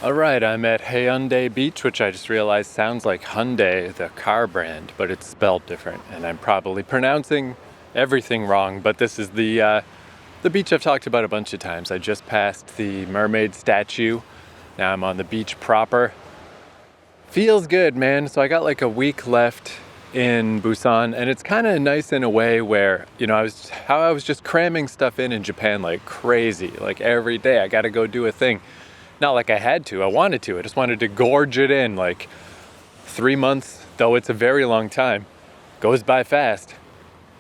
Alright, I'm at Haeundae Beach, which I just realized sounds like Hyundai, the car brand, but it's spelled different, and I'm probably pronouncing everything wrong, but this is the beach I've talked about a bunch of times. I just passed the mermaid statue. Now I'm on the beach proper. Feels good, man. So I got like a week left in Busan, and it's kind of nice in a way where, I was just cramming stuff in Japan like crazy. Like every day I got to go do a thing. Not like I had to, I wanted to. I just wanted to gorge it in. Like 3 months, though it's a very long time, goes by fast.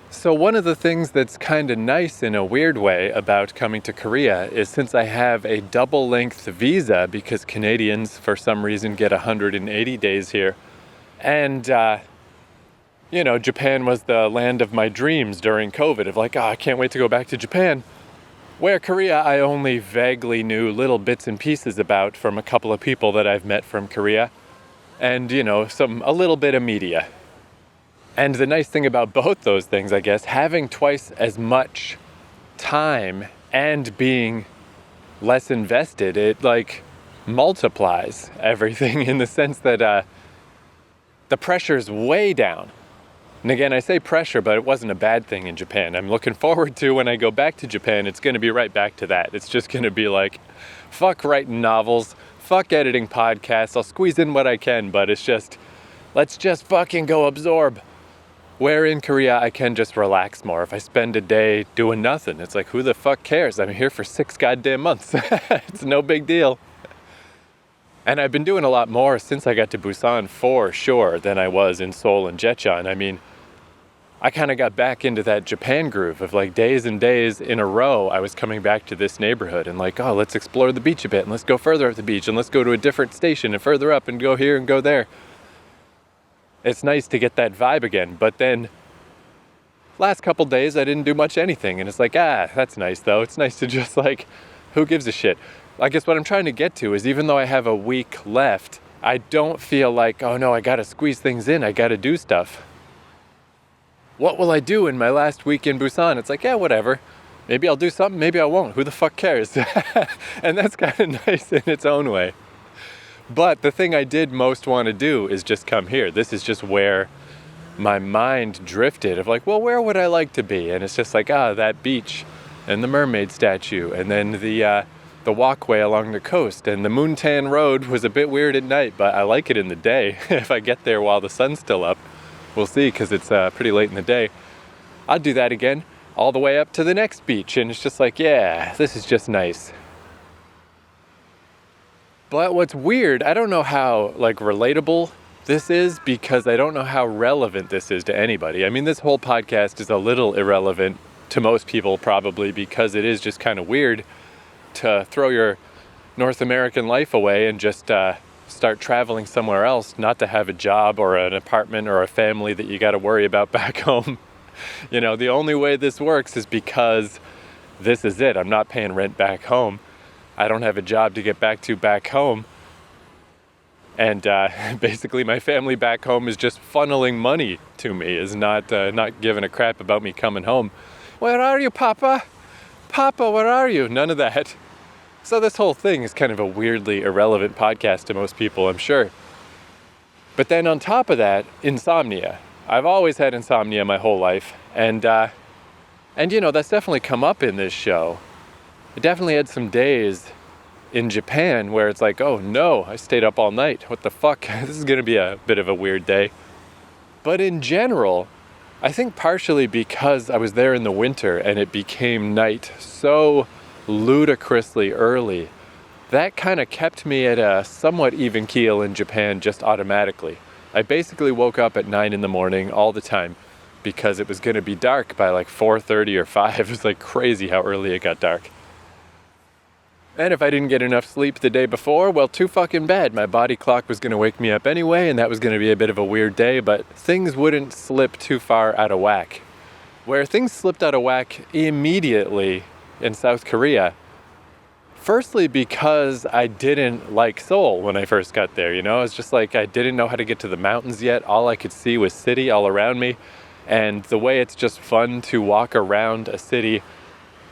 So one of the things that's kind of nice in a weird way about coming to Korea is since I have a double length visa, because Canadians for some reason get 180 days here. And, Japan was the land of my dreams during COVID of like, I can't wait to go back to Japan. Where Korea, I only vaguely knew little bits and pieces about from a couple of people that I've met from Korea. And, a little bit of media. And the nice thing about both those things, I guess, having twice as much time and being less invested, it like multiplies everything in the sense that the pressure's way down. And again, I say pressure, but it wasn't a bad thing in Japan. I'm looking forward to when I go back to Japan, it's going to be right back to that. It's just going to be like, fuck writing novels, fuck editing podcasts. I'll squeeze in what I can, but it's just, let's just fucking go absorb. Where in Korea, I can just relax more. If I spend a day doing nothing, it's like, who the fuck cares? I'm here for 6 goddamn months. It's no big deal. And I've been doing a lot more since I got to Busan for sure than I was in Seoul and Jecheon. I mean, I kind of got back into that Japan groove of like days and days in a row. I was coming back to this neighborhood and like, let's explore the beach a bit and let's go further up the beach and let's go to a different station and further up and go here and go there. It's nice to get that vibe again. But then last couple days, I didn't do much anything. And it's like, that's nice though. It's nice to just like, who gives a shit? I guess what I'm trying to get to is even though I have a week left, I don't feel like, oh no, I got to squeeze things in. I got to do stuff. What will I do in my last week in Busan? It's like, whatever. Maybe I'll do something, maybe I won't. Who the fuck cares? And that's kind of nice in its own way. But the thing I did most want to do is just come here. This is just where my mind drifted of like, well, where would I like to be? And it's just like, that beach and the mermaid statue and then the walkway along the coast. And the Moontan Road was a bit weird at night, but I like it in the day. If I get there while the sun's still up, we'll see, because it's pretty late in the day. I'll do that again, all the way up to the next beach. And it's just like, this is just nice. But what's weird, I don't know how like relatable this is, because I don't know how relevant this is to anybody. I mean, this whole podcast is a little irrelevant to most people probably, because it is just kind of weird to throw your North American life away and just start traveling somewhere else, not to have a job or an apartment or a family that you got to worry about back home. The only way this works is because this is it. I'm not paying rent back home. I don't have a job to get back home. And basically my family back home is just funneling money to me, is not giving a crap about me coming home. Where are you, Papa? Papa, where are you? None of that. So this whole thing is kind of a weirdly irrelevant podcast to most people, I'm sure. But then on top of that, insomnia. I've always had insomnia my whole life. And that's definitely come up in this show. I definitely had some days in Japan where it's like, oh no, I stayed up all night. What the fuck? This is going to be a bit of a weird day. But in general, I think partially because I was there in the winter and it became night so ludicrously early, that kind of kept me at a somewhat even keel in Japan just automatically. I basically woke up at 9 in the morning all the time because it was going to be dark by like 4:30 or 5. It was like crazy how early it got dark. And if I didn't get enough sleep the day before, well, too fucking bad. My body clock was going to wake me up anyway, and that was going to be a bit of a weird day, but things wouldn't slip too far out of whack. Where things slipped out of whack immediately in South Korea, firstly because I didn't like Seoul when I first got there, It's just like I didn't know how to get to the mountains yet. All I could see was city all around me, and the way it's just fun to walk around a city.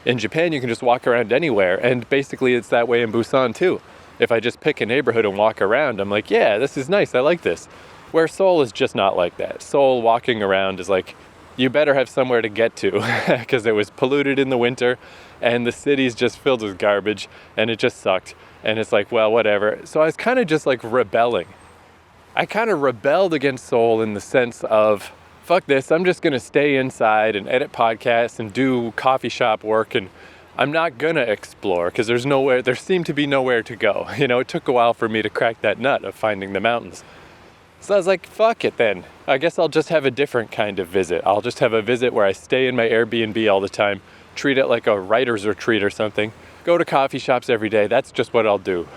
In Japan, you can just walk around anywhere, and basically it's that way in Busan too. if I just pick a neighborhood and walk around, I'm like, yeah, this is nice, I like this. Where Seoul is just not like that. Seoul walking around is like, you better have somewhere to get to because it was polluted in the winter and the city's just filled with garbage and it just sucked. And it's like, well, whatever. So I was kind of just like rebelling. I kind of rebelled against Seoul in the sense of, fuck this, I'm just going to stay inside and edit podcasts and do coffee shop work, and I'm not going to explore because there seemed to be nowhere to go. You know, it took a while for me to crack that nut of finding the mountains. So I was like, fuck it then. I guess I'll just have a different kind of visit. I'll just have a visit where I stay in my Airbnb all the time, treat it like a writer's retreat or something, go to coffee shops every day. That's just what I'll do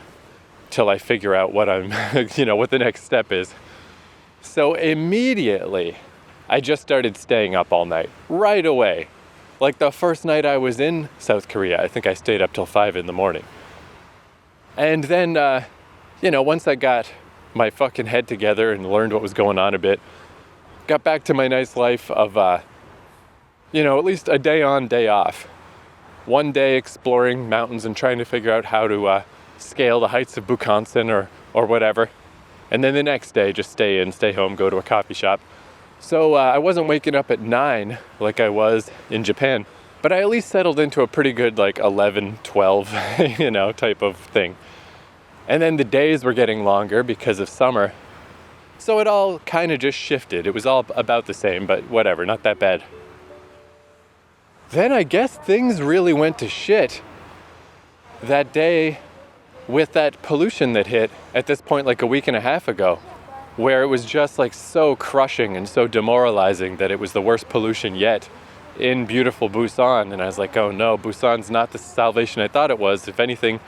till I figure out what what the next step is. So immediately, I just started staying up all night, right away. Like the first night I was in South Korea, I think I stayed up till 5 in the morning. And then, once I got my fucking head together and learned what was going on a bit, got back to my nice life of, at least a day on, day off. One day exploring mountains and trying to figure out how to scale the heights of Busan or whatever. And then the next day, just stay home, go to a coffee shop. So I wasn't waking up at 9 like I was in Japan, but I at least settled into a pretty good 11, 12, type of thing. And then the days were getting longer because of summer. So it all kind of just shifted. It was all about the same, but whatever, not that bad. Then I guess things really went to shit that day with that pollution that hit at this point like a week and a half ago, where it was just so crushing and so demoralizing that it was the worst pollution yet in beautiful Busan. And I was like, oh no, Busan's not the salvation I thought it was. If anything,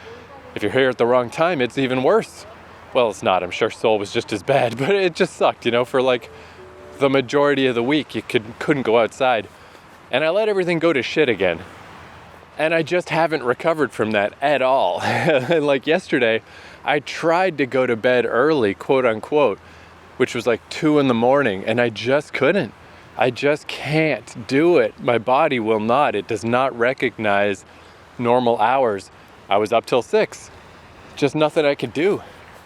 if you're here at the wrong time, it's even worse. Well, it's not. I'm sure Seoul was just as bad, but it just sucked, for the majority of the week, you couldn't go outside. And I let everything go to shit again. And I just haven't recovered from that at all. And yesterday, I tried to go to bed early, quote unquote, which was 2 in the morning, and I just couldn't. I just can't do it. My body will not. It does not recognize normal hours. I was up till 6. Just nothing I could do.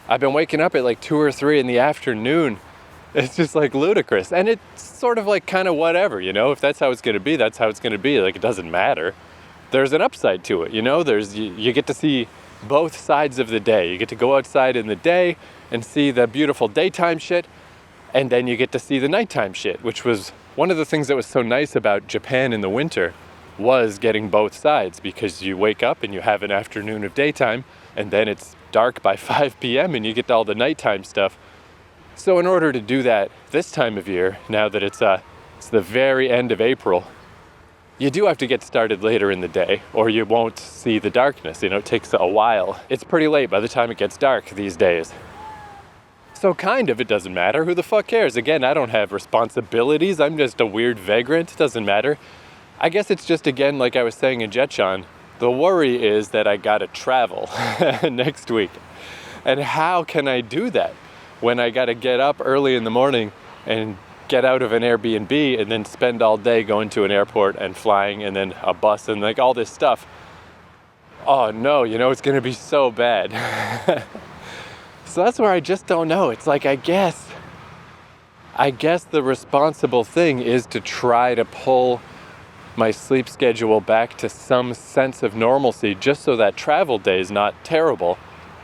I've been waking up at 2 or 3 in the afternoon. It's just ludicrous. And it's sort of kind of whatever, if that's how it's going to be, that's how it's going to be. It doesn't matter. There's an upside to it, you get to see both sides of the day. You get to go outside in the day and see the beautiful daytime shit, and then you get to see the nighttime shit, which was one of the things that was so nice about Japan in the winter, was getting both sides, because you wake up and you have an afternoon of daytime, and then it's dark by 5 p.m. and you get all the nighttime stuff. So in order to do that this time of year, now that it's the very end of April, you do have to get started later in the day, or you won't see the darkness. It takes a while. It's pretty late by the time it gets dark these days. So kind of, it doesn't matter. Who the fuck cares? Again, I don't have responsibilities. I'm just a weird vagrant. It doesn't matter. I guess it's just, again, like I was saying in Jetchan, the worry is that I gotta travel next week. And how can I do that when I gotta get up early in the morning and get out of an Airbnb and then spend all day going to an airport and flying and then a bus and all this stuff? Oh no, it's gonna be so bad. So that's where I just don't know. It's I guess the responsible thing is to try to pull my sleep schedule back to some sense of normalcy, just so that travel day is not terrible.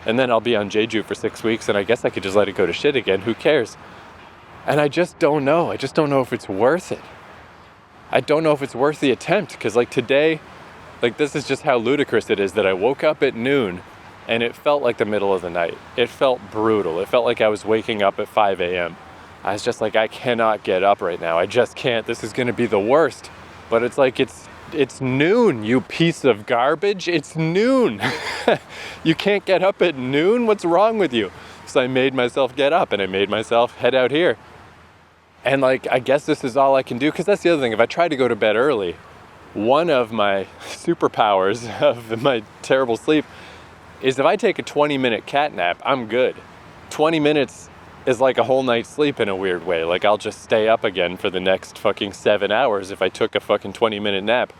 And then I'll be on Jeju for 6 weeks, and I guess I could just let it go to shit again. Who cares? And I just don't know. I just don't know if it's worth it. I don't know if it's worth the attempt, because today, this is just how ludicrous it is that I woke up at noon and it felt like the middle of the night. It felt brutal. It felt like I was waking up at 5 a.m. I was just I cannot get up right now. I just can't. This is going to be the worst. But it's it's noon, you piece of garbage. It's noon. You can't get up at noon? What's wrong with you? So I made myself get up and I made myself head out here. And I guess this is all I can do, because that's the other thing. If I try to go to bed early, one of my superpowers of my terrible sleep is if I take a 20-minute cat nap, I'm good. 20 minutes is a whole night's sleep in a weird way. I'll just stay up again for the next fucking 7 hours if I took a fucking 20-minute nap.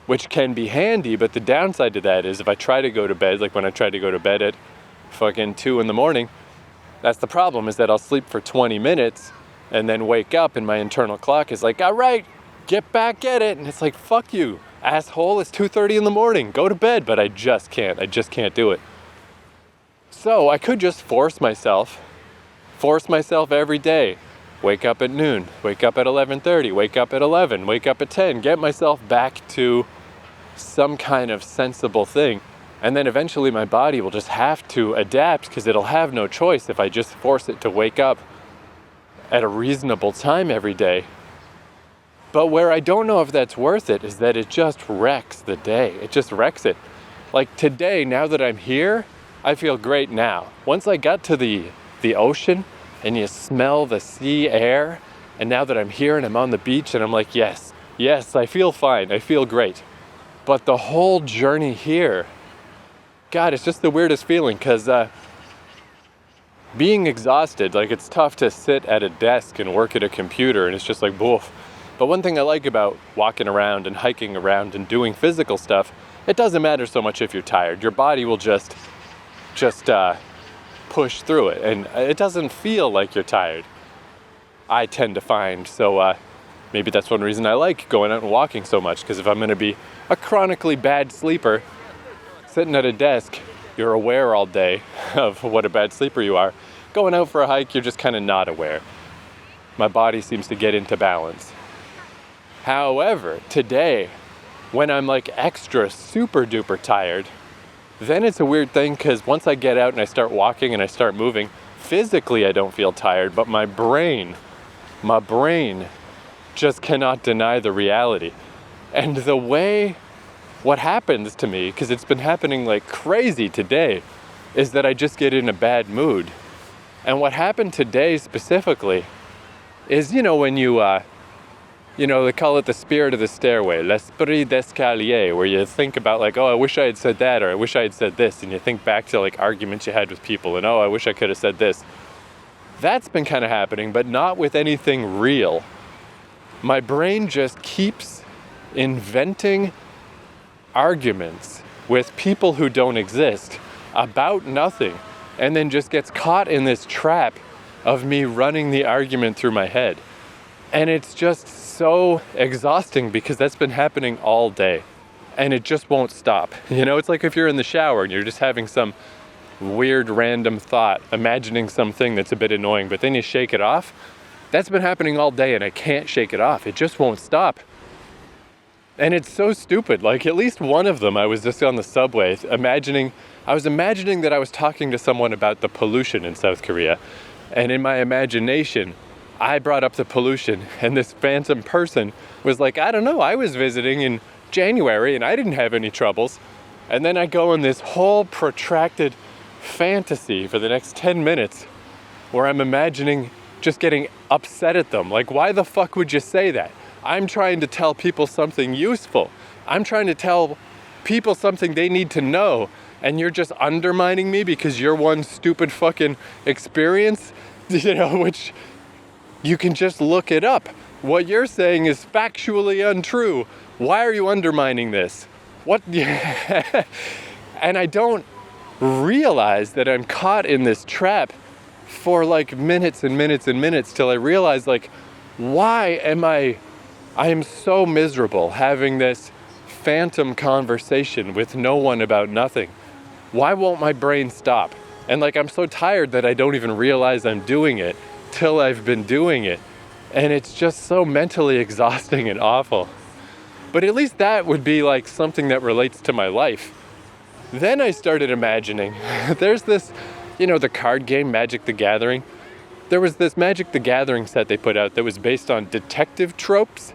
which can be handy, but the downside to that is if I try to go to bed, like when I tried to go to bed at fucking 2 in the morning, that's the problem, is that I'll sleep for 20 minutes and then wake up and my internal clock is like, all right, get back at it. And it's like, fuck you, asshole, it's 2:30 in the morning, go to bed. But I just can't do it. So I could just force myself every day. Wake up at noon, wake up at 11:30, wake up at 11, wake up at 10, get myself back to some kind of sensible thing. And then eventually my body will just have to adapt because it'll have no choice if I just force it to wake up at a reasonable time every day. But where I don't know if that's worth it is that it just wrecks the day. It just wrecks it. Like today, now that I'm here, I feel great now. Once I got to the ocean and you smell the sea air, and now that I'm here and I'm on the beach and I'm like, yes, I feel fine, I feel great. But the whole journey here, God, it's just the weirdest feeling because being exhausted, like it's tough to sit at a desk and work at a computer and it's just like, boof. But one thing I like about walking around and hiking around and doing physical stuff, it doesn't matter so much if you're tired. Your body will just push through it and it doesn't feel like you're tired, I tend to find. So maybe that's one reason I like going out and walking so much, because if I'm going to be a chronically bad sleeper, sitting at a desk, you're aware all day of what a bad sleeper you are. Going out for a hike, you're just kind of not aware. My body seems to get into balance. However, today, when I'm like extra super duper tired, then it's a weird thing because once I get out and I start walking and I start moving, physically I don't feel tired, but my brain just cannot deny the reality. And the way what happens to me, because it's been happening like crazy today, is that I just get in a bad mood. And what happened today specifically is, when they call it the spirit of the stairway, l'esprit d'escalier, where you think about like, oh, I wish I had said that, or I wish I had said this, and you think back to like arguments you had with people, and oh, I wish I could have said this. That's been kind of happening, but not with anything real. My brain just keeps inventing arguments with people who don't exist about nothing, and then just gets caught in this trap of me running the argument through my head. And it's just so exhausting because that's been happening all day and it just won't stop. It's like if you're in the shower and you're just having some weird random thought, imagining something that's a bit annoying, but then you shake it off. That's been happening all day and I can't shake it off. It just won't stop. And it's so stupid. Like at least one of them, I was just on the subway I was imagining that I was talking to someone about the pollution in South Korea. And in my imagination, I brought up the pollution and this phantom person was like, I don't know, I was visiting in January and I didn't have any troubles. And then I go on this whole protracted fantasy for the next 10 minutes where I'm imagining just getting upset at them. Like, why the fuck would you say that? I'm trying to tell people something useful. I'm trying to tell people something they need to know. And you're just undermining me because you're one stupid fucking experience, which you can just look it up. What you're saying is factually untrue. Why are you undermining this? What? And I don't realize that I'm caught in this trap for like minutes and minutes and minutes till I realize like, why am I am so miserable having this phantom conversation with no one about nothing. Why won't my brain stop? And like, I'm so tired that I don't even realize I'm doing it till I've been doing it. And it's just so mentally exhausting and awful. But at least that would be like something that relates to my life. Then I started imagining, there's this, the card game Magic the Gathering. There was this Magic the Gathering set they put out that was based on detective tropes,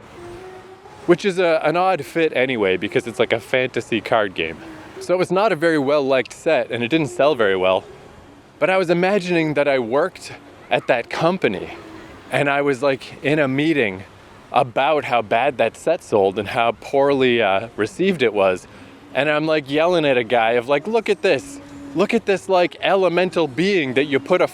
which is an odd fit anyway because it's like a fantasy card game. So it was not a very well-liked set and it didn't sell very well. But I was imagining that I worked at that company and I was like in a meeting about how bad that set sold and how poorly received it was. And I'm like yelling at a guy of like, look at this like elemental being that you put a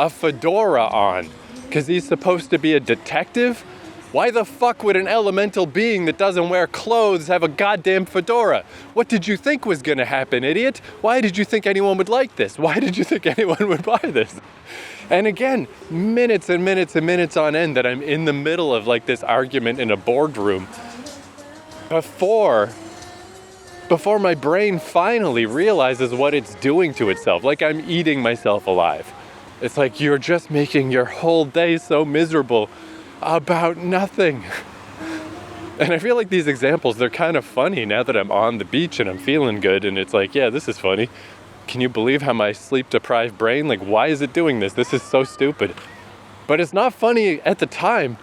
fedora on because he's supposed to be a detective. Why the fuck would an elemental being that doesn't wear clothes have a goddamn fedora? What did you think was gonna happen, idiot? Why did you think anyone would like this? Why did you think anyone would buy this? And again, minutes and minutes and minutes on end that I'm in the middle of like this argument in a boardroom before my brain finally realizes what it's doing to itself. Like I'm eating myself alive. It's like you're just making your whole day so miserable about nothing. And I feel like these examples, they're kind of funny now that I'm on the beach and I'm feeling good, and it's like, yeah, this is funny. Can you believe how my sleep-deprived brain, like, why is it doing this? This is so stupid. But it's not funny at the time.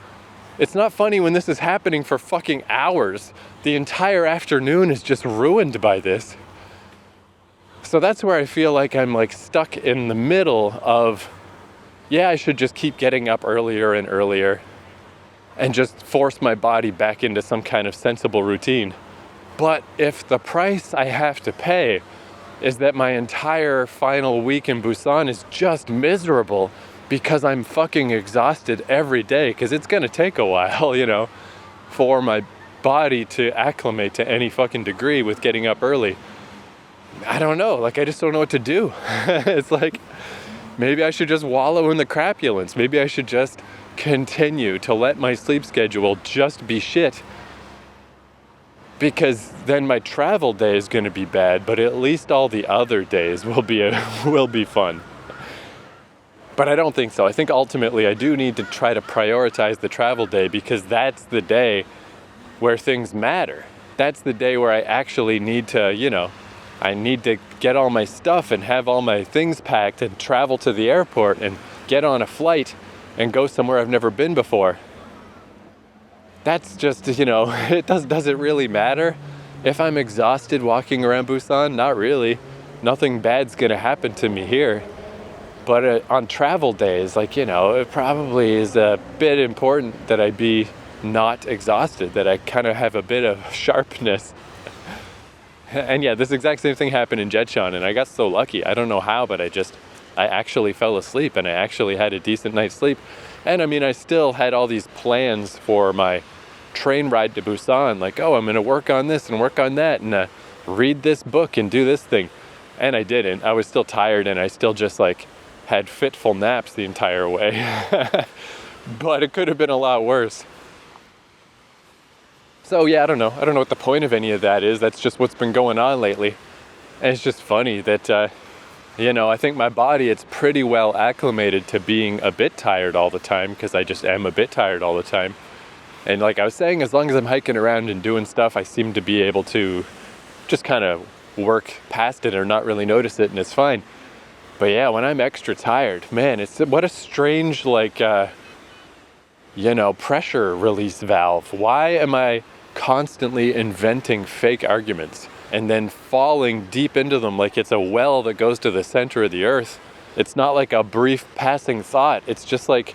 It's not funny when this is happening for fucking hours. The entire afternoon is just ruined by this. So that's where I feel like I'm like stuck in the middle of, yeah, I should just keep getting up earlier and earlier and just force my body back into some kind of sensible routine. But if the price I have to pay is that my entire final week in Busan is just miserable because I'm fucking exhausted every day, because it's gonna take a while, you know, for my body to acclimate to any fucking degree with getting up early. I don't know, like I just don't know what to do. It's like, maybe I should just wallow in the crapulence. Maybe I should just continue to let my sleep schedule just be shit, because then my travel day is going to be bad, but at least all the other days will be fun. But I don't think so. I think ultimately I do need to try to prioritize the travel day, because that's the day where things matter. That's the day where I actually need to, you know, I need to get all my stuff and have all my things packed and travel to the airport and get on a flight and go somewhere I've never been before. That's just, you know, does it really matter if I'm exhausted walking around Busan? Not really. Nothing bad's gonna happen to me here. But on travel days, like, you know, it probably is a bit important that I be not exhausted, that I kind of have a bit of sharpness. And yeah, this exact same thing happened in Jecheon, and I got so lucky. I don't know how, but I actually fell asleep, and I actually had a decent night's sleep. And I mean, I still had all these plans for my train ride to Busan, like, oh, I'm gonna work on this and work on that, and read this book and do this thing. And I didn't. I was still tired, and I still just like had fitful naps the entire way. But it could have been a lot worse. So yeah, I don't know what the point of any of that is. That's just what's been going on lately. And it's just funny that, you know, I think my body, it's pretty well acclimated to being a bit tired all the time, because I just am a bit tired all the time. And like I was saying, as long as I'm hiking around and doing stuff, I seem to be able to just kind of work past it or not really notice it, and it's fine. But yeah, when I'm extra tired, man, what a strange, like, you know, pressure release valve. Why am I constantly inventing fake arguments and then falling deep into them like it's a well that goes to the center of the earth? It's not like a brief passing thought. It's just like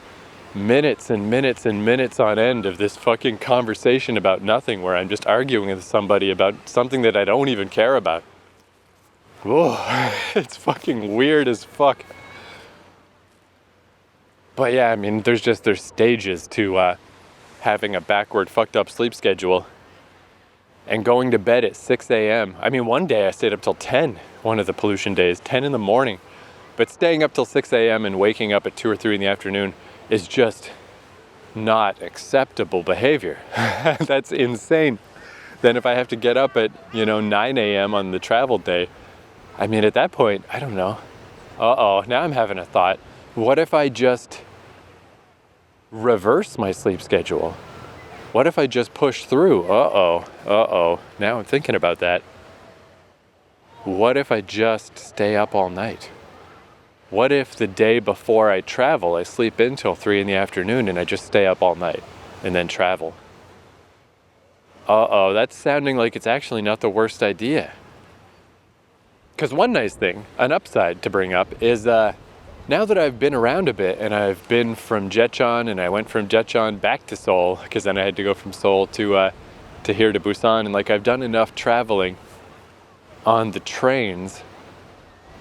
minutes and minutes and minutes on end of this fucking conversation about nothing, where I'm just arguing with somebody about something that I don't even care about. Whoa, it's fucking weird as fuck. But yeah, I mean, there's stages to having a backward, fucked up sleep schedule and going to bed at 6 a.m. I mean, one day I stayed up till 10, one of the pollution days, 10 in the morning. But staying up till 6 a.m. and waking up at 2 or 3 in the afternoon is just not acceptable behavior. That's insane. Then if I have to get up at, 9 a.m. on the travel day, I mean, at that point, I don't know. Now I'm having a thought. What if I just reverse my sleep schedule? What if I just push through? Now I'm thinking about that. What if I just stay up all night? What if the day before I travel, I sleep in till 3 in the afternoon and I just stay up all night and then travel? That's sounding like it's actually not the worst idea. Because one nice thing, an upside to bring up, is now that I've been around a bit, and I've been from Jecheon, and I went from Jecheon back to Seoul, because then I had to go from Seoul to here to Busan, and like I've done enough traveling on the trains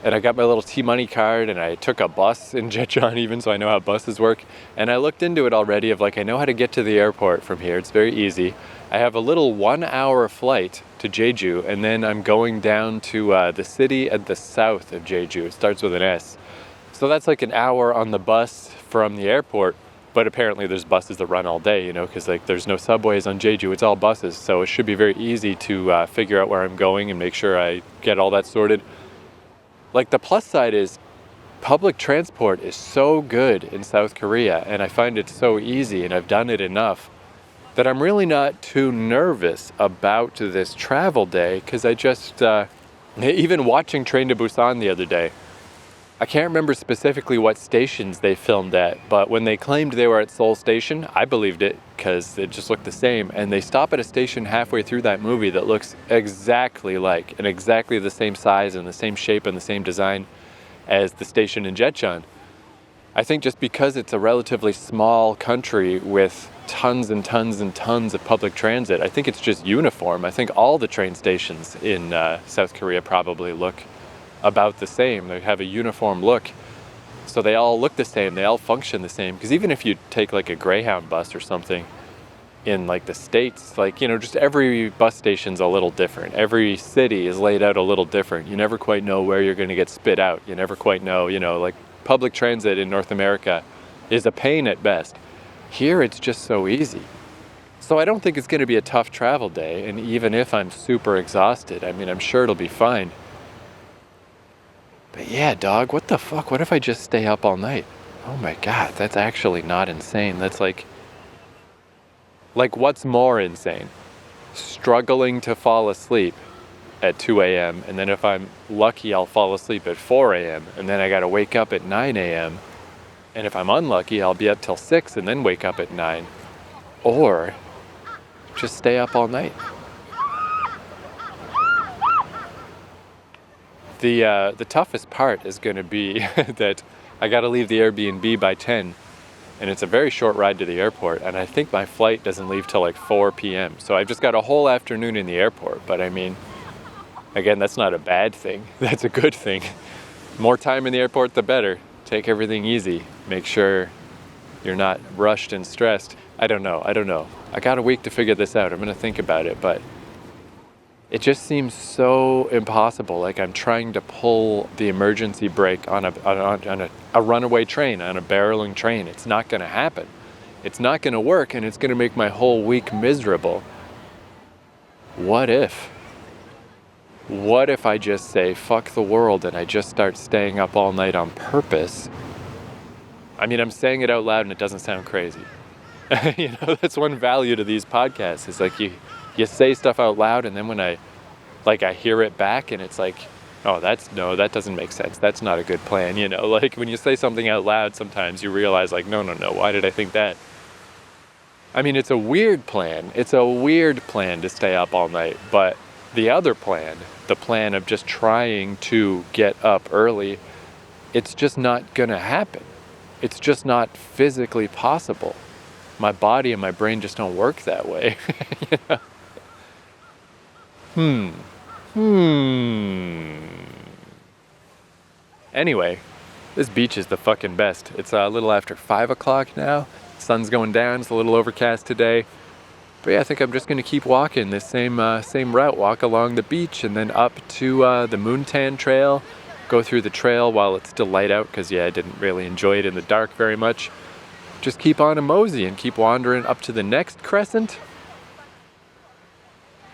And I got my little T-Money card, and I took a bus in Jecheon even, so I know how buses work. And I looked into it already of like, I know how to get to the airport from here. It's very easy. I have a little 1-hour flight to Jeju, and then I'm going down to the city at the south of Jeju. It starts with an S. So that's like an hour on the bus from the airport. But apparently there's buses that run all day, because like there's no subways on Jeju. It's all buses. So it should be very easy to figure out where I'm going and make sure I get all that sorted. Like, the plus side is public transport is so good in South Korea, and I find it so easy, and I've done it enough that I'm really not too nervous about this travel day, because I just, even watching Train to Busan the other day, I can't remember specifically what stations they filmed at, but when they claimed they were at Seoul Station, I believed it because it just looked the same. And they stop at a station halfway through that movie that looks exactly like, and exactly the same size and the same shape and the same design as the station in Jecheon. I think just because it's a relatively small country with tons and tons and tons of public transit, I think it's just uniform. I think all the train stations in South Korea probably look about the same. They have a uniform look, so they all look the same, they all function the same. Because even if you take like a Greyhound bus or something in like the States, like, just every bus station's a little different. Every city is laid out a little different. You never quite know where you're going to get spit out. You never quite know, like public transit in North America is a pain at best. Here it's just so easy. So I don't think it's going to be a tough travel day, and even if I'm super exhausted, I'm sure it'll be fine. But yeah, dog, what the fuck? What if I just stay up all night? Oh my God, that's actually not insane. That's like what's more insane? Struggling to fall asleep at 2 a.m. and then if I'm lucky, I'll fall asleep at 4 a.m. and then I gotta wake up at 9 a.m. And if I'm unlucky, I'll be up till 6 and then wake up at 9. Or just stay up all night. The toughest part is going to be that I got to leave the Airbnb by 10, and it's a very short ride to the airport, and I think my flight doesn't leave till like 4 p.m. So I've just got a whole afternoon in the airport, but again, that's not a bad thing. That's a good thing. More time in the airport, the better. Take everything easy. Make sure you're not rushed and stressed. I don't know. I got a week to figure this out. I'm going to think about it, but it just seems so impossible. Like I'm trying to pull the emergency brake on a runaway train, on a barreling train. It's not going to happen. It's not going to work, and it's going to make my whole week miserable. What if? What if I just say, fuck the world, and I just start staying up all night on purpose? I'm saying it out loud and it doesn't sound crazy. That's one value to these podcasts. It's like you say stuff out loud, and then when I hear it back and it's like, oh, that doesn't make sense. That's not a good plan. Like when you say something out loud, sometimes you realize like, no, why did I think that? It's a weird plan. It's a weird plan to stay up all night, but the other plan, the plan of just trying to get up early, it's just not gonna happen. It's just not physically possible. My body and my brain just don't work that way. Anyway, this beach is the fucking best. It's a little after 5 o'clock now. Sun's going down. It's a little overcast today. But yeah, I think I'm just going to keep walking this same route. Walk along the beach and then up to the Moontan Trail. Go through the trail while it's still light out because, I didn't really enjoy it in the dark very much. Just keep on a mosey and keep wandering up to the next crescent.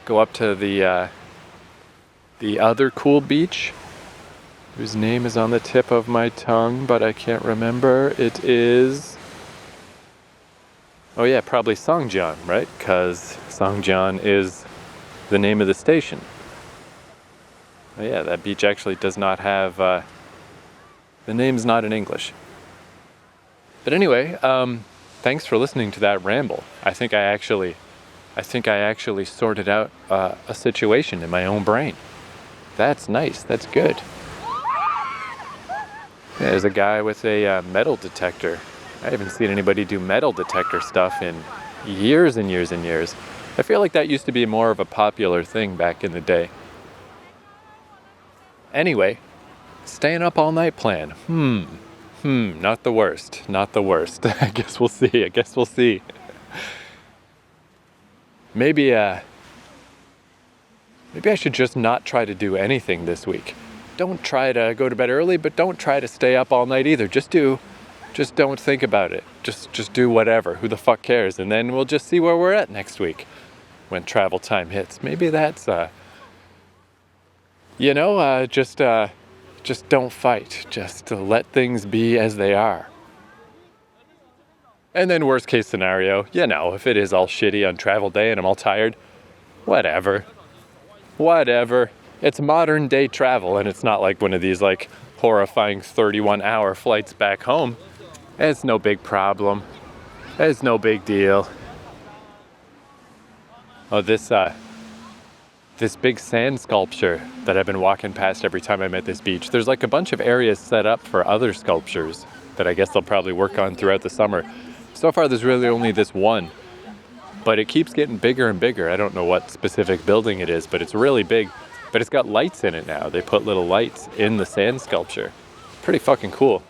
Go up to the other cool beach, whose name is on the tip of my tongue, but I can't remember. It is... oh yeah, probably Songjeong, right? Because Songjeong is the name of the station. Oh yeah, that beach actually does not have... the name's not in English. But anyway, thanks for listening to that ramble. I think I actually sorted out a situation in my own brain. That's nice. That's good. Yeah, there's a guy with a metal detector. I haven't seen anybody do metal detector stuff in years and years and years. I feel like that used to be more of a popular thing back in the day. Anyway, Staying up all night plan. Not the worst. Not the worst. I guess we'll see. Maybe I should just not try to do anything this week. Don't try to go to bed early, but don't try to stay up all night either. Just don't think about it. Just do whatever. Who the fuck cares? And then we'll just see where we're at next week when travel time hits. Maybe that's just don't fight. Just let things be as they are. And then worst case scenario, if it is all shitty on travel day and I'm all tired, whatever. It's modern day travel, and it's not like one of these like horrifying 31-hour flights back home. It's no big problem. It's no big deal. Oh, this big sand sculpture that I've been walking past every time I'm at this beach. There's like a bunch of areas set up for other sculptures that I guess they'll probably work on throughout the summer. So far, there's really only this one, but it keeps getting bigger and bigger. I don't know what specific building it is, but it's really big. But it's got lights in it now. They put little lights in the sand sculpture. Pretty fucking cool.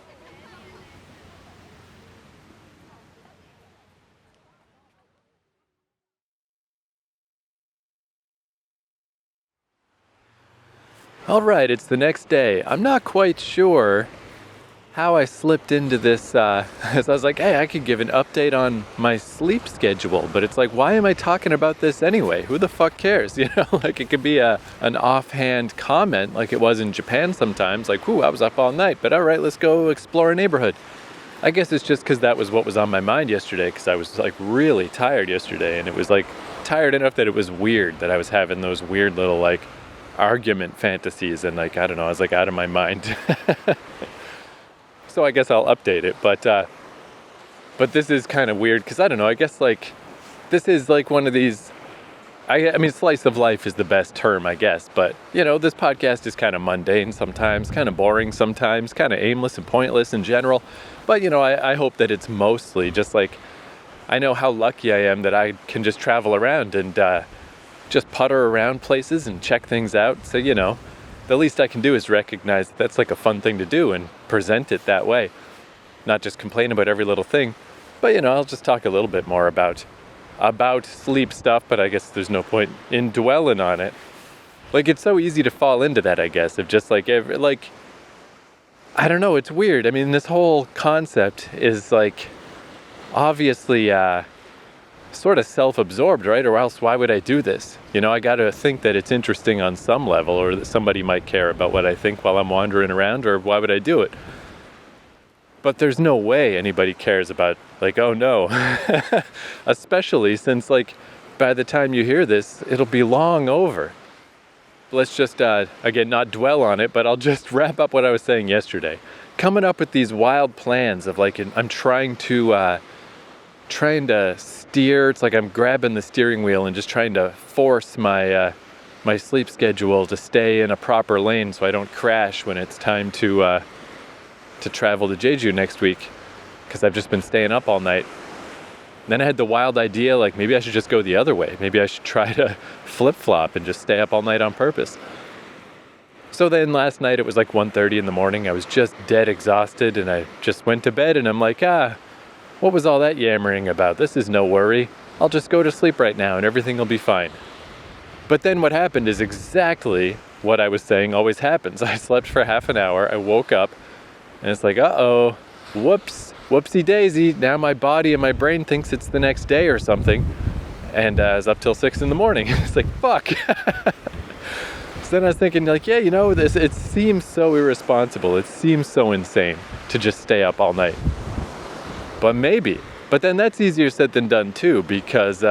All right, it's the next day. I'm not quite sure how I slipped into this, as I was like, hey, I could give an update on my sleep schedule, but it's like, why am I talking about this anyway? Who the fuck cares? Like it could be an offhand comment like it was in Japan sometimes, like, I was up all night, but all right, let's go explore a neighborhood. I guess it's just because that was what was on my mind yesterday, because I was like really tired yesterday, and it was like tired enough that it was weird that I was having those weird little like argument fantasies, and like, I don't know, I was like out of my mind. So I guess I'll update it, but this is kind of weird because I don't know. I guess like this is like one of these. I mean, slice of life is the best term, I guess. But this podcast is kind of mundane sometimes, kind of boring sometimes, kind of aimless and pointless in general. But I hope that it's mostly just like I know how lucky I am that I can just travel around and just putter around places and check things out. So the least I can do is recognize that that's like a fun thing to do and present it that way. Not just complain about every little thing. But, I'll just talk a little bit more about sleep stuff, but I guess there's no point in dwelling on it. Like, it's so easy to fall into that, I guess, of just like, I don't know, it's weird. I mean, this whole concept is like, obviously, sort of self-absorbed, right? Or else why would I do this? I got to think that it's interesting on some level, or that somebody might care about what I think while I'm wandering around, or why would I do it? But there's no way anybody cares about, like, oh no. Especially since, like, by the time you hear this, it'll be long over. Let's just, again, not dwell on it, but I'll just wrap up what I was saying yesterday. Coming up with these wild plans of, like, I'm trying to steer. It's like I'm grabbing the steering wheel and just trying to force my sleep schedule to stay in a proper lane so I don't crash when it's time to travel to Jeju next week, because I've just been staying up all night. Then I had the wild idea, like maybe I should just go the other way. Maybe I should try to flip-flop and just stay up all night on purpose. So then last night it was like 1:30 in the morning. I was just dead exhausted, and I just went to bed, and I'm like, what was all that yammering about? This is no worry. I'll just go to sleep right now and everything will be fine. But then what happened is exactly what I was saying always happens. I slept for half an hour, I woke up, and it's like, whoopsie daisy. Now my body and my brain thinks it's the next day or something. And I was up till 6 in the morning. It's like, fuck. So then I was thinking, like, it seems so irresponsible. It seems so insane to just stay up all night. But maybe. But then that's easier said than done too, because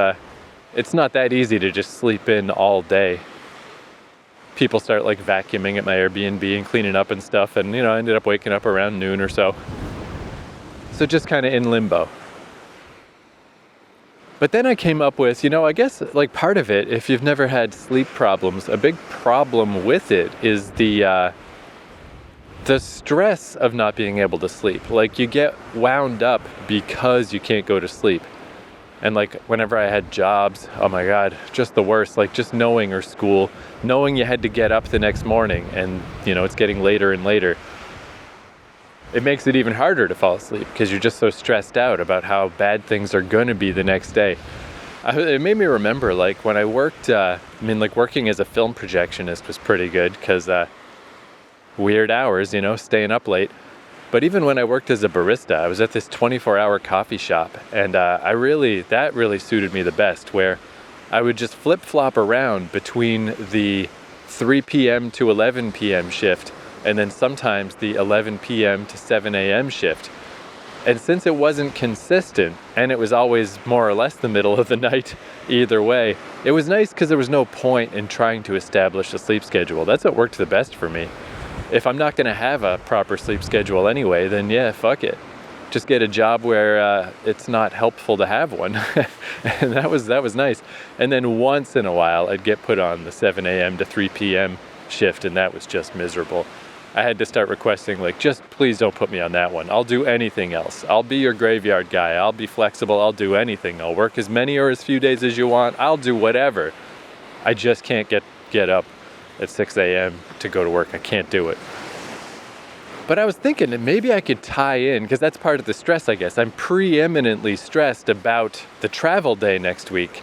it's not that easy to just sleep in all day. People start like vacuuming at my Airbnb and cleaning up and stuff, and I ended up waking up around noon or so. So just kind of in limbo. But then I came up with, I guess like part of it, if you've never had sleep problems, a big problem with it is the stress of not being able to sleep. Like you get wound up because you can't go to sleep. And like whenever I had jobs, oh my God, just the worst. Like just knowing, or school, knowing you had to get up the next morning and it's getting later and later. It makes it even harder to fall asleep because you're just so stressed out about how bad things are going to be the next day. It made me remember like when I worked, working as a film projectionist was pretty good because weird hours, staying up late. But even when I worked as a barista, I was at this 24-hour coffee shop, and that really suited me the best, where I would just flip-flop around between the 3 p.m. to 11 p.m. shift, and then sometimes the 11 p.m. to 7 a.m. shift. And since it wasn't consistent, and it was always more or less the middle of the night either way, it was nice because there was no point in trying to establish a sleep schedule. That's what worked the best for me. If I'm not going to have a proper sleep schedule anyway, then yeah, fuck it. Just get a job where it's not helpful to have one. And that was nice. And then once in a while, I'd get put on the 7 a.m. to 3 p.m. shift, and that was just miserable. I had to start requesting, like, just please don't put me on that one. I'll do anything else. I'll be your graveyard guy. I'll be flexible. I'll do anything. I'll work as many or as few days as you want. I'll do whatever. I just can't get up at 6 a.m. to go to work. I can't do it. But I was thinking that maybe I could tie in, because that's part of the stress, I guess. I'm preeminently stressed about the travel day next week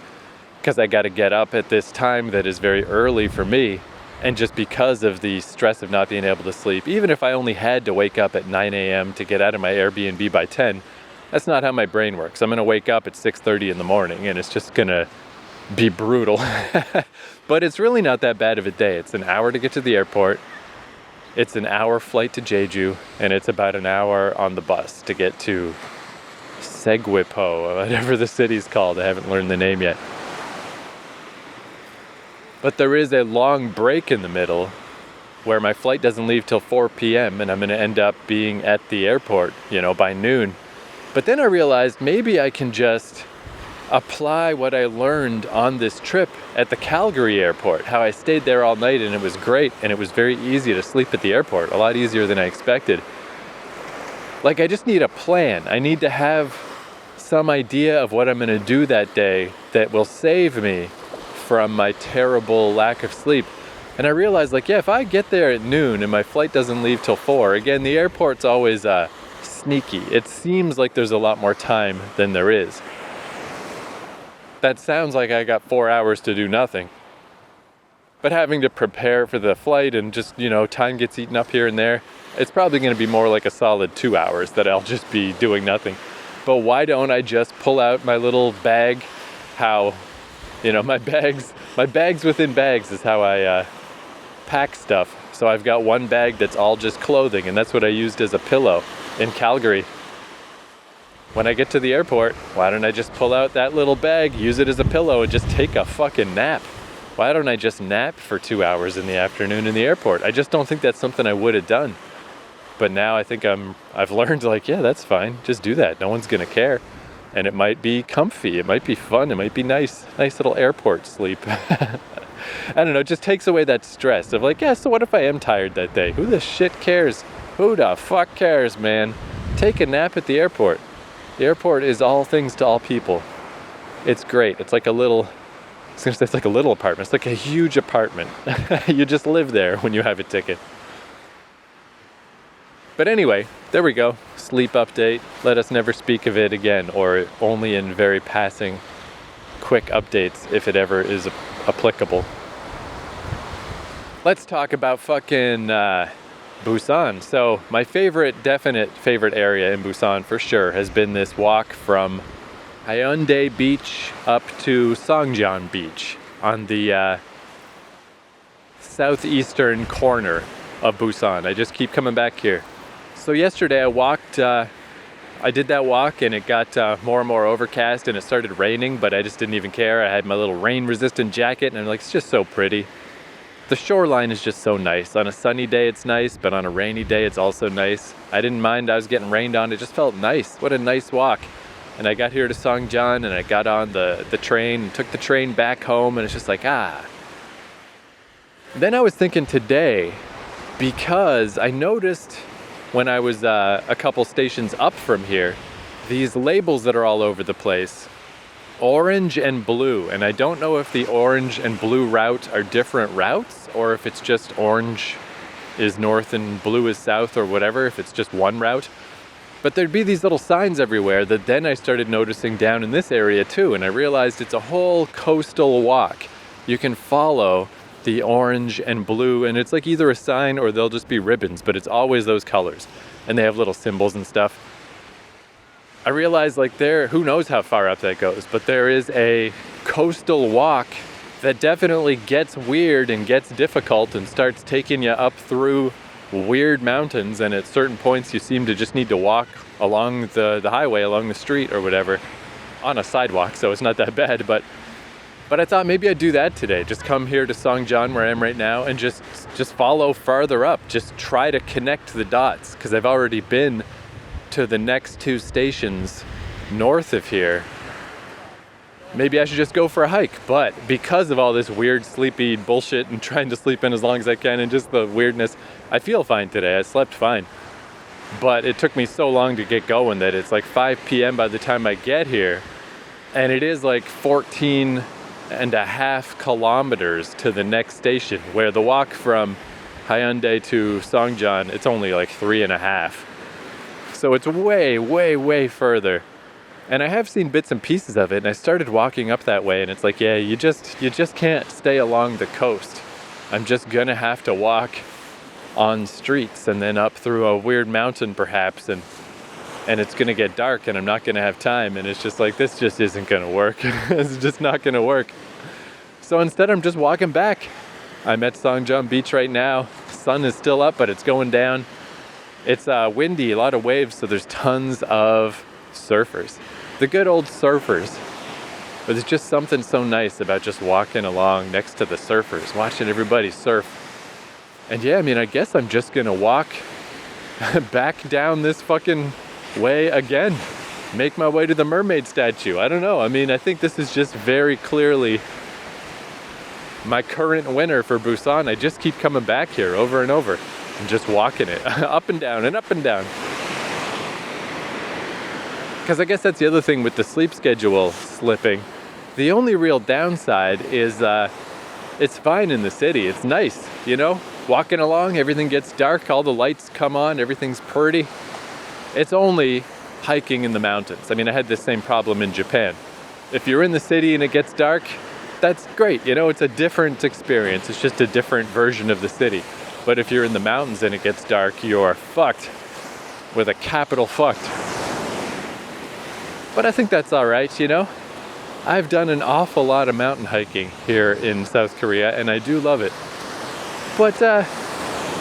because I got to get up at this time that is very early for me. And just because of the stress of not being able to sleep, even if I only had to wake up at 9 a.m. to get out of my Airbnb by 10, that's not how my brain works. I'm going to wake up at 6:30 in the morning, and it's just going to be brutal. But it's really not that bad of a day. It's an hour to get to the airport. It's an hour flight to Jeju, and it's about an hour on the bus to get to Segwipo, whatever the city's called. I haven't learned the name yet. But there is a long break in the middle where my flight doesn't leave till 4 p.m. and I'm going to end up being at the airport, by noon. But then I realized maybe I can just apply what I learned on this trip at the Calgary airport, how I stayed there all night and it was great, and it was very easy to sleep at the airport, a lot easier than I expected. Like, I just need a plan. I need to have some idea of what I'm going to do that day that will save me from my terrible lack of sleep. And I realized, if I get there at noon and my flight doesn't leave till 4, again, the airport's always sneaky. It seems like there's a lot more time than there is. That sounds like I got 4 hours to do nothing. But having to prepare for the flight and just, time gets eaten up here and there, it's probably going to be more like a solid 2 hours that I'll just be doing nothing. But why don't I just pull out my little bag? My bags within bags is how I pack stuff. So I've got one bag that's all just clothing, and that's what I used as a pillow in Calgary. When I get to the airport, why don't I just pull out that little bag, use it as a pillow, and just take a fucking nap? Why don't I just nap for 2 hours in the afternoon in the airport? I just don't think that's something I would have done. But now I think I've learned, yeah, that's fine. Just do that. No one's going to care. And it might be comfy. It might be fun. It might be nice. Nice little airport sleep. I don't know. It just takes away that stress of so what if I am tired that day? Who the shit cares? Who the fuck cares, man? Take a nap at the airport. The airport is all things to all people. It's great. It's like a little apartment. It's like a huge apartment. You just live there when you have a ticket. But anyway, there we go. Sleep update. Let us never speak of it again, or only in very passing, quick updates if it ever is applicable. Let's talk about fucking Busan. So my definite favorite area in Busan for sure has been this walk from Haeundae Beach up to Songjeong Beach on the southeastern corner of Busan. I just keep coming back here. So yesterday I did that walk and it got more and more overcast and it started raining, but I just didn't even care. I had my little rain resistant jacket and it's just so pretty. The shoreline is just so nice. On a sunny day it's nice, but on a rainy day it's also nice. I didn't mind I was getting rained on. It just felt nice. What a nice walk. And I got here to Songjeong and I got on the train and took the train back home, and it's just Then I was thinking today, because I noticed when I was a couple stations up from here, these labels that are all over the place. orange and blue. And I don't know if the orange and blue route are different routes, or if it's just orange is north and blue is south, or whatever, if it's just one route. But there'd be these little signs everywhere that then I started noticing down in this area too, and I realized it's a whole coastal walk. You can follow the orange and blue, and it's like either a sign or they'll just be ribbons, but it's always those colors. And they have little symbols and stuff. I realized who knows how far up that goes, but there is a coastal walk that definitely gets weird and gets difficult and starts taking you up through weird mountains, and at certain points you seem to just need to walk along the highway, along the street or whatever, on a sidewalk, so it's not that bad. But I thought maybe I'd do that today. Just come here to Songjeong, where I am right now, and just follow farther up. Just try to connect the dots, because I've already been to the next 2 stations north of here. Maybe I should just go for a hike. But because of all this weird sleepy bullshit and trying to sleep in as long as I can and just the weirdness, I feel fine today. I slept fine. But it took me so long to get going that it's like 5 p.m. by the time I get here. And it is like 14.5 kilometers to the next station, where the walk from Haeundae to Songjeong, it's only like 3.5. So it's way, way, way further. And I have seen bits and pieces of it, and I started walking up that way, and it's like, yeah, you just can't stay along the coast. I'm just gonna have to walk on streets and then up through a weird mountain perhaps, and it's gonna get dark and I'm not gonna have time, and it's just like, this just isn't gonna work. It's just not gonna work. So instead I'm just walking back. I'm at Songjeong Beach right now. Sun is still up, but it's going down. It's windy, a lot of waves, so there's tons of surfers. The good old surfers. But there's just something so nice about just walking along next to the surfers, watching everybody surf. And yeah, I mean, I guess I'm just gonna walk back down this fucking way again. Make my way to the mermaid statue. I don't know. I mean, I think this is just very clearly my current winter for Busan. I just keep coming back here over and over and just walking it up and down and up and down. Because I guess that's the other thing with the sleep schedule slipping. The only real downside is it's fine in the city. It's nice, you know? Walking along, everything gets dark, all the lights come on, everything's pretty. It's only hiking in the mountains. I mean, I had this same problem in Japan. If you're in the city and it gets dark, that's great. You know, it's a different experience. It's just a different version of the city. But if you're in the mountains and it gets dark, you're fucked. With a capital fucked. But I think that's all right, you know? I've done an awful lot of mountain hiking here in South Korea, and I do love it. But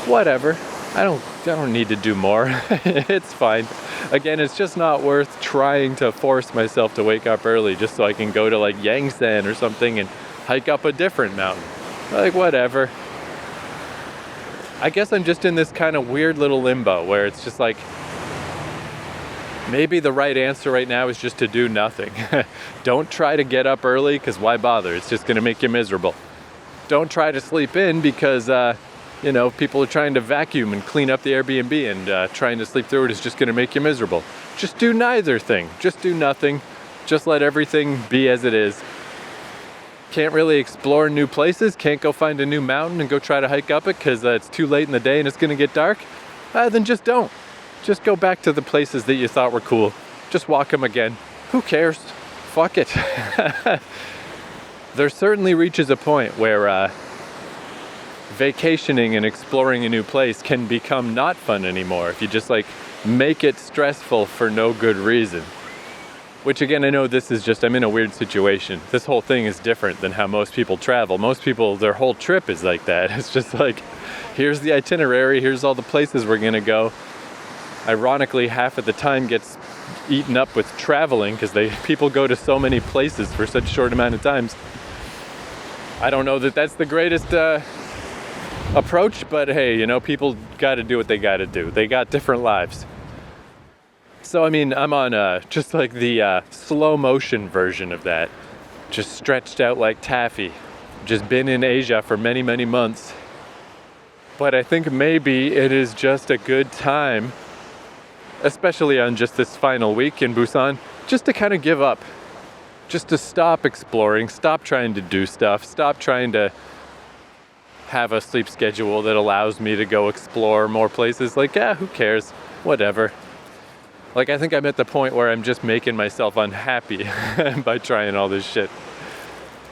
whatever. I don't need to do more. It's fine. Again, it's just not worth trying to force myself to wake up early just so I can go to like Yangsan or something and hike up a different mountain. Like, whatever. I guess I'm just in this kind of weird little limbo where it's just like, maybe the right answer right now is just to do nothing. Don't try to get up early, because why bother? It's just going to make you miserable. Don't try to sleep in because, you know, people are trying to vacuum and clean up the Airbnb, and trying to sleep through it is just going to make you miserable. Just do neither thing. Just do nothing. Just let everything be as it is. Can't really explore new places. Can't go find a new mountain and go try to hike up it because it's too late in the day and it's going to get dark. Then just don't. Just go back to the places that you thought were cool. Just walk them again. Who cares? Fuck it. There certainly reaches a point where vacationing and exploring a new place can become not fun anymore if you just like make it stressful for no good reason. Which again, I know this is just, I'm in a weird situation. This whole thing is different than how most people travel. Most people, their whole trip is like that. It's just like, here's the itinerary, here's all the places we're gonna go. Ironically, half of the time gets eaten up with traveling because people go to so many places for such a short amount of times. I don't know that that's the greatest approach, but hey, you know, people got to do what they got to do. They got different lives. So, I mean, I'm on just like the slow motion version of that. Just stretched out like taffy. Just been in Asia for many, many months. But I think maybe it is just a good time, especially on just this final week in Busan, just to kind of give up. just to stop exploring, stop trying to do stuff, stop trying to have a sleep schedule that allows me to go explore more places. Like, who cares? Whatever. Like, I think I'm at the point where I'm just making myself unhappy by trying all this shit.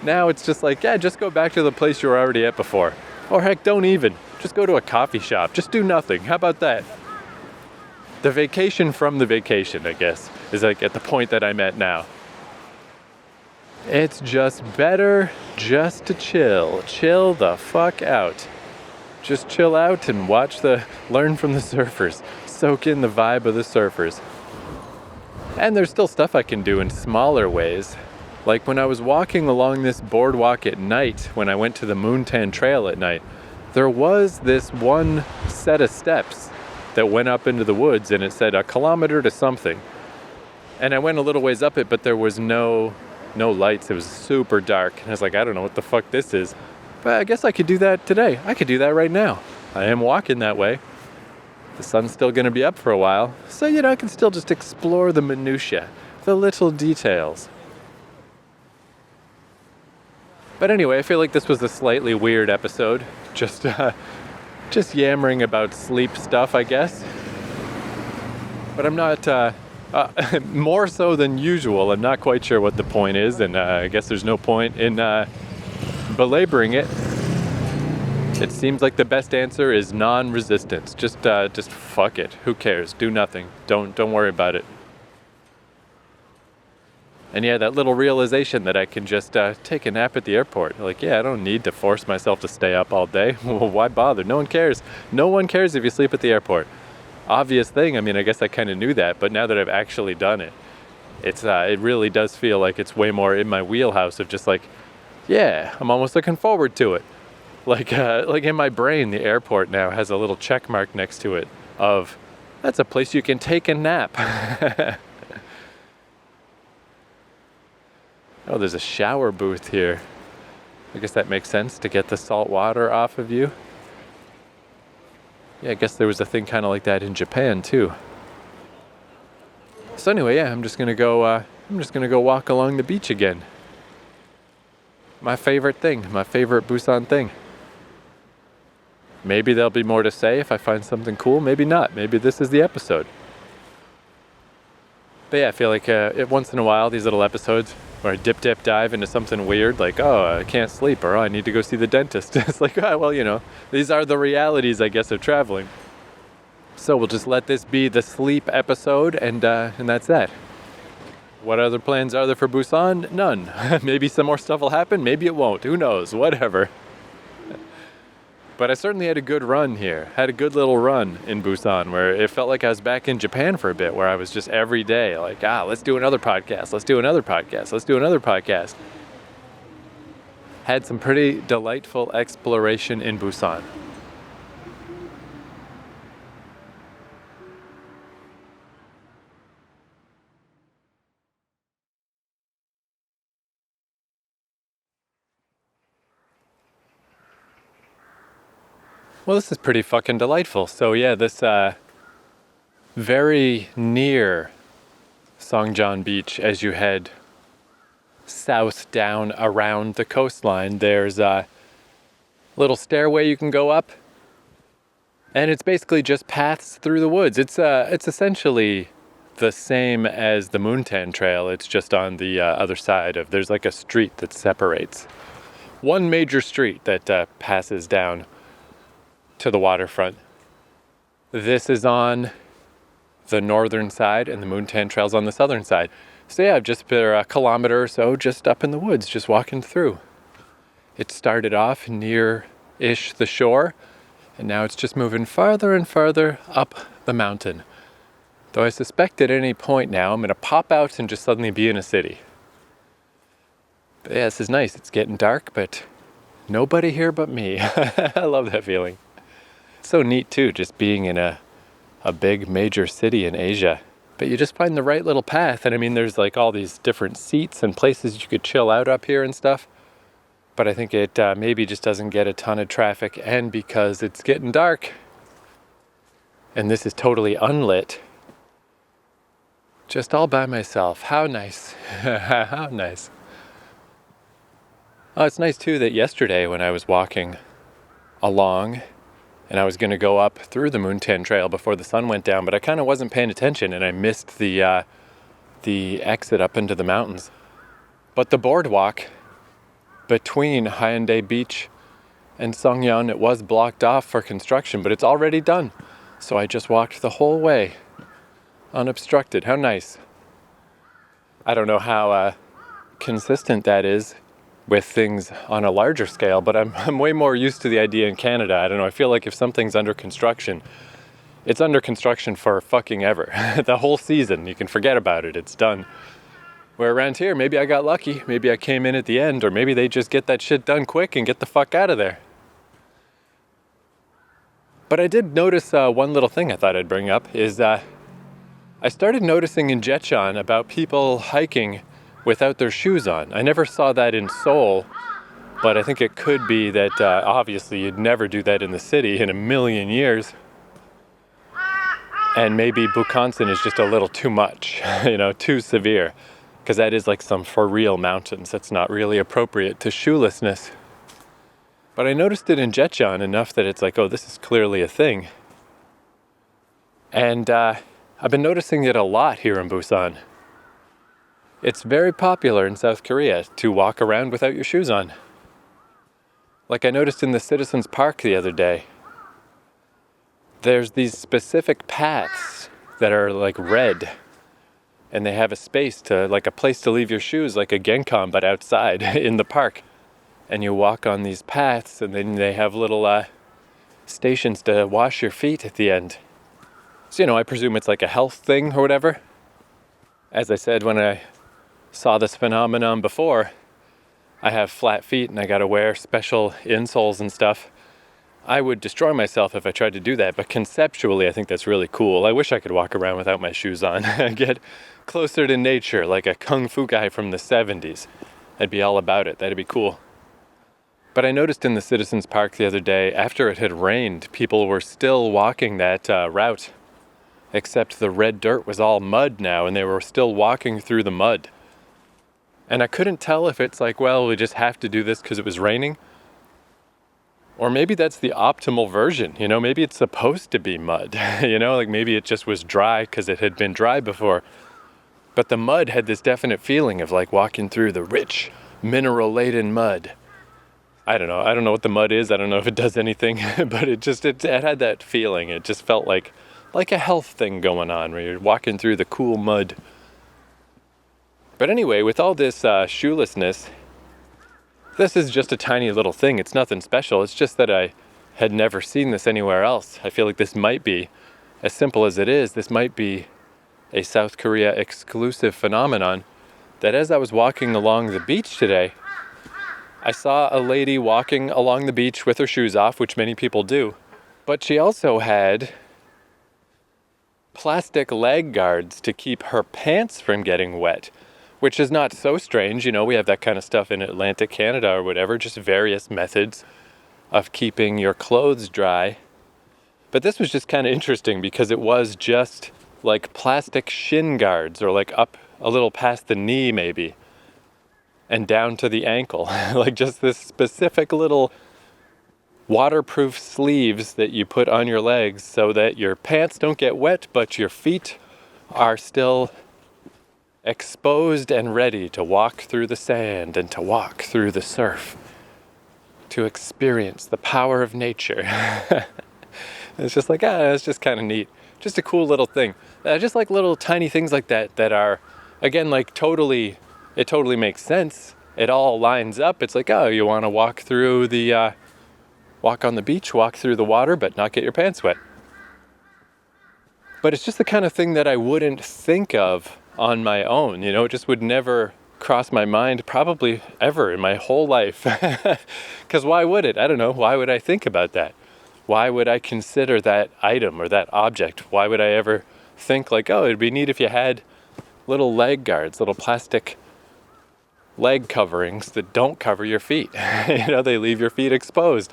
Now it's just like, just go back to the place you were already at before. Or heck, don't even. Just go to a coffee shop. Just do nothing. How about that? The vacation from the vacation, I guess, is like at the point that I'm at now. It's just better just to chill. Chill the fuck out. Just chill out and learn from the surfers. Soak in the vibe of the surfers. And there's still stuff I can do in smaller ways. Like when I was walking along this boardwalk at night, when I went to the Moontan Trail at night, there was this one set of steps that went up into the woods, and it said 1 kilometer to something. And I went a little ways up it, but there was no lights. It was super dark. And I was like, I don't know what the fuck this is. But I guess I could do that today. I could do that right now. I am walking that way. The sun's still going to be up for a while. So, I can still just explore the minutiae, the little details. But anyway, I feel like this was a slightly weird episode. Just yammering about sleep stuff, I guess. But I'm not, more so than usual, I'm not quite sure what the point is, and I guess there's no point in belaboring it. It seems like the best answer is non-resistance. Just fuck it. Who cares? Do nothing. Don't worry about it. And that little realization that I can just take a nap at the airport. Like, I don't need to force myself to stay up all day. Well, why bother? No one cares. No one cares if you sleep at the airport. Obvious thing. I mean, I guess I kind of knew that, but now that I've actually done it, it really does feel like it's way more in my wheelhouse of just like, I'm almost looking forward to it. Like in my brain, the airport now has a little check mark next to it of, that's a place you can take a nap. Oh, there's a shower booth here. I guess that makes sense to get the salt water off of you. I guess there was a thing kind of like that in Japan too. So anyway, I'm just gonna go walk along the beach again. My favorite thing, my favorite Busan thing. Maybe there'll be more to say if I find something cool. Maybe not. Maybe this is the episode. But I feel like once in a while, these little episodes where I dip, dive into something weird, like, I can't sleep, or I need to go see the dentist. It's like, these are the realities, I guess, of traveling. So we'll just let this be the sleep episode, and that's that. What other plans are there for Busan? None. Maybe some more stuff will happen, maybe it won't. Who knows? Whatever. But I certainly had a good run here. Had a good little run in Busan where it felt like I was back in Japan for a bit, where I was just every day like, let's do another podcast. Let's do another podcast. Let's do another podcast. Had some pretty delightful exploration in Busan. Well, this is pretty fucking delightful. So this very near Songjeong Beach, as you head south down around the coastline, there's a little stairway you can go up, and it's basically just paths through the woods. It's essentially the same as the Moontan Trail. It's just on the other side there's like a street that separates. One major street that passes down to the waterfront. This is on the northern side and the Moontan Trail's on the southern side. So I've just been a kilometer or so just up in the woods, just walking through. It started off near-ish the shore, and now it's just moving farther and farther up the mountain. Though I suspect at any point now I'm going to pop out and just suddenly be in a city. But this is nice. It's getting dark, but nobody here but me. I love that feeling. So neat too, just being in a big major city in Asia. But you just find the right little path, and I mean there's like all these different seats and places you could chill out up here and stuff. But I think it maybe just doesn't get a ton of traffic, and because it's getting dark and this is totally unlit, Just all by myself. How nice. How nice. Oh, it's nice too that yesterday when I was walking along and I was going to go up through the Moontan Trail before the sun went down, but I kind of wasn't paying attention and I missed the exit up into the mountains. But the boardwalk between Haeundae Beach and Songjeong, it was blocked off for construction, but it's already done. So I just walked the whole way unobstructed. How nice. I don't know how consistent that is with things on a larger scale, but I'm way more used to the idea in Canada. I don't know, I feel like if something's under construction, it's under construction for fucking ever. The whole season, you can forget about it, it's done. Where around here, maybe I got lucky, maybe I came in at the end, or maybe they just get that shit done quick and get the fuck out of there. But I did notice one little thing I thought I'd bring up is I started noticing in Jecheon about people hiking without their shoes on. I never saw that in Seoul, but I think it could be that obviously you'd never do that in the city in a million years. And maybe Busan is just a little too much, too severe. Because that is like some for real mountains. That's not really appropriate to shoelessness. But I noticed it in Jecheon enough that it's like, oh, this is clearly a thing. And I've been noticing it a lot here in Busan. It's very popular in South Korea to walk around without your shoes on. Like I noticed in the Citizens Park the other day. There's these specific paths that are like red. And they have a space to, like a place to leave your shoes, like a Genkan, but outside in the park. And you walk on these paths, and then they have little stations to wash your feet at the end. So, I presume it's like a health thing or whatever. As I said when I saw this phenomenon before, I have flat feet and I gotta wear special insoles and stuff. I would destroy myself if I tried to do that, but conceptually I think that's really cool. I wish I could walk around without my shoes on. Get closer to nature, like a kung fu guy from the 70s. I'd be all about it. That'd be cool. But I noticed in the Citizens Park the other day, after it had rained, people were still walking that route, except the red dirt was all mud now, and they were still walking through the mud. And I couldn't tell if it's like, well, we just have to do this because it was raining, or maybe that's the optimal version, maybe it's supposed to be mud, like maybe it just was dry because it had been dry before. But the mud had this definite feeling of like walking through the rich, mineral-laden mud. I don't know what the mud is, I don't know if it does anything, but it had that feeling. It just felt like a health thing going on, where you're walking through the cool mud. But anyway, with all this shoelessness, this is just a tiny little thing. It's nothing special. It's just that I had never seen this anywhere else. I feel like this might be, as simple as it is, this might be a South Korea exclusive phenomenon, that as I was walking along the beach today, I saw a lady walking along the beach with her shoes off, which many people do, but she also had plastic leg guards to keep her pants from getting wet. Which is not so strange, we have that kind of stuff in Atlantic Canada or whatever, just various methods of keeping your clothes dry. But this was just kind of interesting because it was just like plastic shin guards, or like up a little past the knee maybe, and down to the ankle. Like just this specific little waterproof sleeves that you put on your legs so that your pants don't get wet, but your feet are still exposed and ready to walk through the sand and to walk through the surf, to experience the power of nature. It's just like, it's just kind of neat. Just a cool little thing. Just like little tiny things like that are, again, like it totally makes sense. It all lines up. It's like, you want to walk through walk on the beach, walk through the water, but not get your pants wet. But it's just the kind of thing that I wouldn't think of on my own, it just would never cross my mind, probably ever in my whole life. Because why would it? I don't know. Why would I think about that? Why would I consider that item or that object? Why would I ever think like, it'd be neat if you had little leg guards, little plastic leg coverings that don't cover your feet. They leave your feet exposed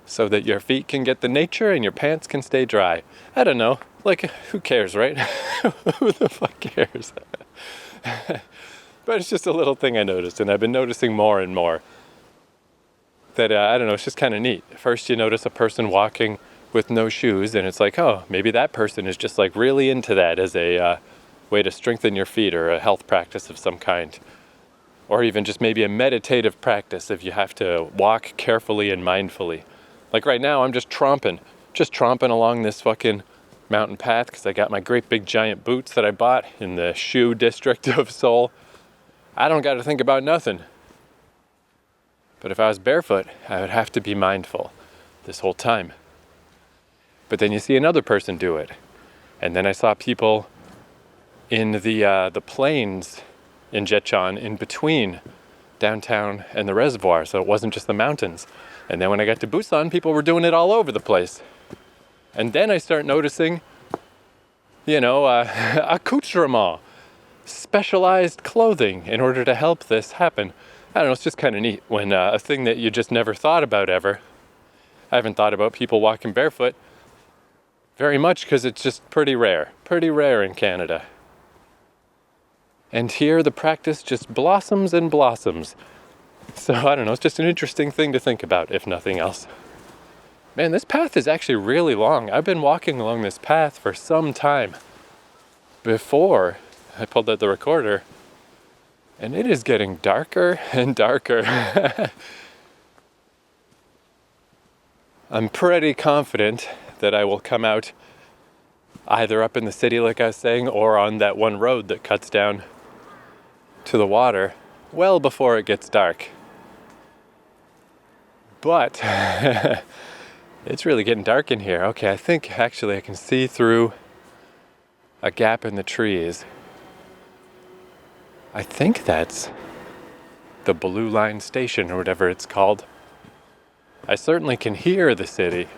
so that your feet can get the nature and your pants can stay dry. I don't know. Like, who cares, right? Who the fuck cares? But it's just a little thing I noticed, and I've been noticing more and more. That, I don't know, it's just kind of neat. First you notice a person walking with no shoes, and it's like, oh, maybe that person is just like really into that as a way to strengthen your feet, or a health practice of some kind. Or even just maybe a meditative practice if you have to walk carefully and mindfully. Like right now, I'm just tromping along this fucking mountain path because I got my great big giant boots that I bought in the shoe district of Seoul. I don't got to think about nothing. But if I was barefoot, I would have to be mindful this whole time. But then you see another person do it. And then I saw people in the plains in Jecheon, in between downtown and the reservoir, so it wasn't just the mountains. And then when I got to Busan, people were doing it all over the place. And then I start noticing, accoutrement, specialized clothing in order to help this happen. I don't know, it's just kind of neat when a thing that you just never thought about ever. I haven't thought about people walking barefoot very much because it's just pretty rare in Canada. And here the practice just blossoms and blossoms. So I don't know, it's just an interesting thing to think about, if nothing else. Man, this path is actually really long. I've been walking along this path for some time before I pulled out the recorder, and it is getting darker and darker. I'm pretty confident that I will come out either up in the city, like I was saying, or on that one road that cuts down to the water well before it gets dark. But it's really getting dark in here. Okay, I think actually I can see through a gap in the trees. I think that's the Blue Line station or whatever it's called. I certainly can hear the city.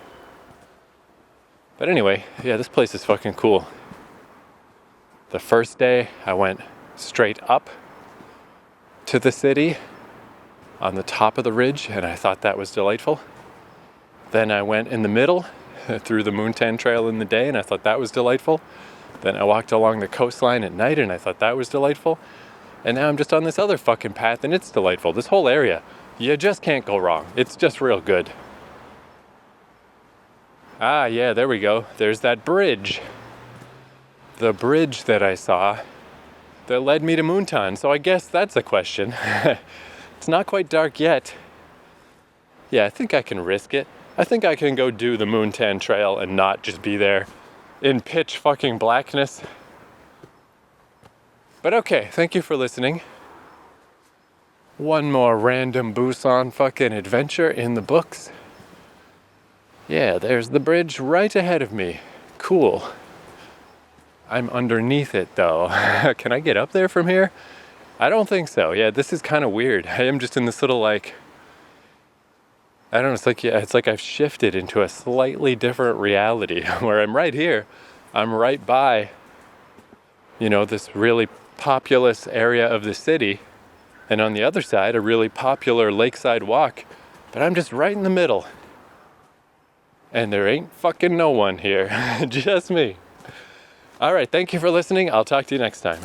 But anyway, yeah, this place is fucking cool. The first day I went straight up to the city on the top of the ridge, and I thought that was delightful. Then I went in the middle through the Moontan Trail in the day, and I thought that was delightful. Then I walked along the coastline at night, and I thought that was delightful. And now I'm just on this other fucking path, and it's delightful. This whole area, you just can't go wrong. It's just real good. Ah, yeah, there we go. There's that bridge. The bridge that I saw that led me to Moontan. So I guess that's a question. It's not quite dark yet. Yeah, I think I can risk it. I think I can go do the Moontan Trail and not just be there in pitch fucking blackness. But okay, thank you for listening. One more random Busan fucking adventure in the books. Yeah, there's the bridge right ahead of me. Cool. I'm underneath it though. Can I get up there from here? I don't think so. Yeah, this is kind of weird. I am just in this little I don't know, it's like I've shifted into a slightly different reality where I'm right here. I'm right by, this really populous area of the city. And on the other side, a really popular lakeside walk. But I'm just right in the middle. And there ain't fucking no one here. Just me. All right, thank you for listening. I'll talk to you next time.